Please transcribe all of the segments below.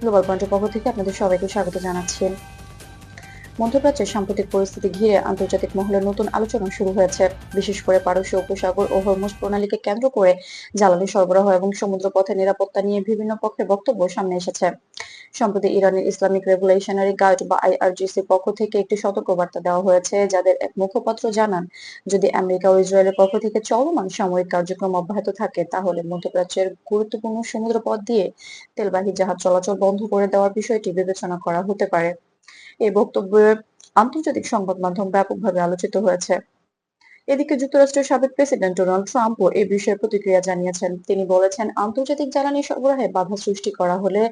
Global পয়েন্টের পক্ষ থেকে আপনাদের সবাইকে স্বাগত জানাচ্ছি। মধ্যপ্রাচ্যের সাম্প্রতিক পরিস্থিতি ঘিরে আন্তর্জাতিক মহলে নতুন আলোচনা শুরু হয়েছে, বিশেষ করে পারস্য উপসাগর ও হরমুজ প্রণালীকে কেন্দ্র করে জ্বালানি সরবরাহ এবং সমুদ্রপথে নিরাপত্তা নিয়ে বিভিন্ন পক্ষের বক্তব্য সামনে এসেছে। সম্প্রতি ইরানের ইসলামিক রেভলিউশনারি গার্ড বা আইআরজিসির পক্ষ থেকে একটি সতর্কবার্তা দেওয়া হয়েছে, যাদের এক মুখপাত্র জানান, যদি আমেরিকা ও ইসরায়েলের পক্ষ থেকে চলমান সামরিক কার্যক্রম অব্যাহত থাকে, তাহলে মধ্যপ্রাচ্যের গুরুত্বপূর্ণ সমুদ্রপথ দিয়ে তেলবাহী জাহাজ চলাচল বন্ধ করে দেওয়ার বিষয়টি বিবেচনা করা হতে পারে। এই বক্তব্যে আন্তর্জাতিক সংবাদ মাধ্যম ব্যাপকভাবে আলোচিত হয়েছে। এদিকে যুক্তরাষ্ট্রের সাবেক প্রেসিডেন্ট ডোনাল্ড ট্রাম্পও এ বিষয়ে প্রতিক্রিয়া জানিয়েছেন। তিনি বলেছেন, আন্তর্জাতিক জ্বালানি সরবরাহে বাধা সৃষ্টি করা হলে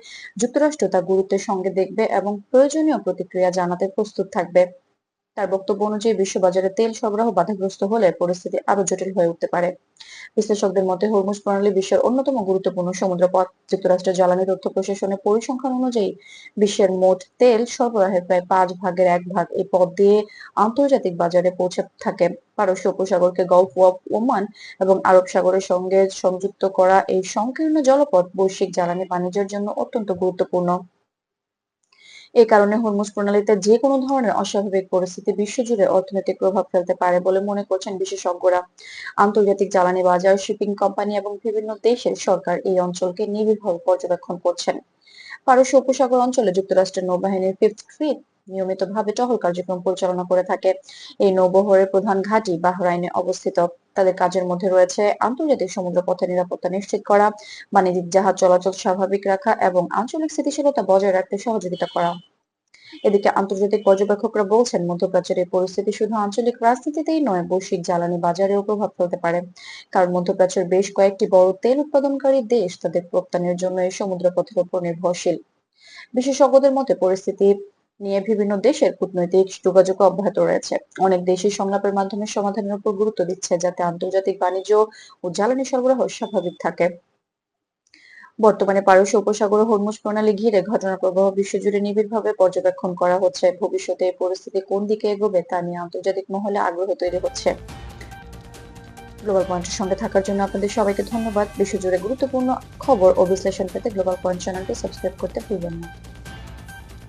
যুক্তরাষ্ট্র তা গুরুত্বের সঙ্গে দেখবে এবং প্রয়োজনীয় প্রতিক্রিয়া জানাতে প্রস্তুত থাকবে। তার বক্তব্য অনুযায়ী বিশ্ববাজারে তেল সরবরাহ বাধাগ্রস্ত হলে পরিস্থিতি আরো জটিল হয়ে উঠতে পারে। বিশ্লেষকদের মতে হরমুজ প্রণালী বিশ্বের অন্যতম গুরুত্বপূর্ণ সমুদ্রপথ। যুক্তরাষ্ট্রের জ্বালানি তথ্য প্রশাসনের পরিসংখ্যান অনুযায়ী বিশ্বের মোট তেল সরবরাহের প্রায় 5 ভাগের 1 ভাগ এই পথ দিয়ে আন্তর্জাতিক বাজারে পৌঁছে থাকে। পারস্য উপসাগরকে গলফ অফ ওমান এবং আরব সাগরের সঙ্গে সংযুক্ত করা এই সংকীর্ণ জলপথ বৈশ্বিক জ্বালানি বাণিজ্যের জন্য অত্যন্ত গুরুত্বপূর্ণ। এই কারণে হরমুজ প্রণালীতে যে কোনো ধরনের অস্বাভাবিক পরিস্থিতি বিশ্বজুড়ে অর্থনৈতিক প্রভাব ফেলতে পারে বলে মনে করছেন বিশেষজ্ঞরা। আন্তর্জাতিক জ্বালানি বাজার, শিপিং কোম্পানি এবং বিভিন্ন দেশের সরকার এই অঞ্চলকে নিবিড়ভাবে পর্যবেক্ষণ করছেন। পারস্য উপসাগর অঞ্চলে যুক্তরাষ্ট্রের নৌবাহিনীর ফিফথ ফ্লিট নিয়মিতভাবে টহল কার্যক্রম পরিচালনা করে থাকে। এই নৌবহরের প্রধান ঘাঁটি বাহরাইনে অবস্থিত। তাদের কাজের মধ্যে রয়েছে আন্তর্জাতিক সমুদ্রপথে নিরাপত্তা নিশ্চিত করা, বাণিজ্যিক জাহাজ চলাচল স্বাভাবিক রাখা এবং আঞ্চলিক স্থিতিশীলতা বজায় রাখতে সহযোগিতা করা। এদিকে আন্তর্জাতিক পর্যবেক্ষকরা বলছেন, মধ্যপ্রাচ্যের এই পরিস্থিতি শুধু আঞ্চলিক রাজনীতিতেই নয়, বৈশ্বিক জ্বালানি বাজারেও প্রভাব ফেলতে পারে। কারণ মধ্যপ্রাচ্যের বেশ কয়েকটি বড় তেল উৎপাদনকারী দেশ তাদের রপ্তানির জন্য এই সমুদ্রপথের উপর নির্ভরশীল। বিশেষজ্ঞদের মতে পরিস্থিতি নিয়ে বিভিন্ন দেশের কূটনৈতিক যোগাযোগ অব্যাহত রয়েছে। অনেক দেশই সংলাপের মাধ্যমে সমাধানের উপর গুরুত্ব দিচ্ছে, যাতে আন্তর্জাতিক বাণিজ্য ও জ্বালানি সরবরাহ স্বাভাবিক থাকে। বর্তমানে পারস্য উপসাগর ও হরমুজ প্রণালী ঘিরে ঘটনা প্রবাহ বিশ্বজুড়ে নিবিড়ভাবে পর্যবেক্ষণ করা হচ্ছে। ভবিষ্যতে এই পরিস্থিতি কোন দিকে এগোবে তা নিয়ে আন্তর্জাতিক মহলে আগ্রহ তৈরি হচ্ছে। গ্লোবাল পয়েন্টের সঙ্গে থাকার জন্য আপনাদের সবাইকে ধন্যবাদ। বিশ্বজুড়ে গুরুত্বপূর্ণ খবর ও বিশ্লেষণ পেতে গ্লোবাল পয়েন্ট চ্যানেলটি সাবস্ক্রাইব করতে ভুলবেন না।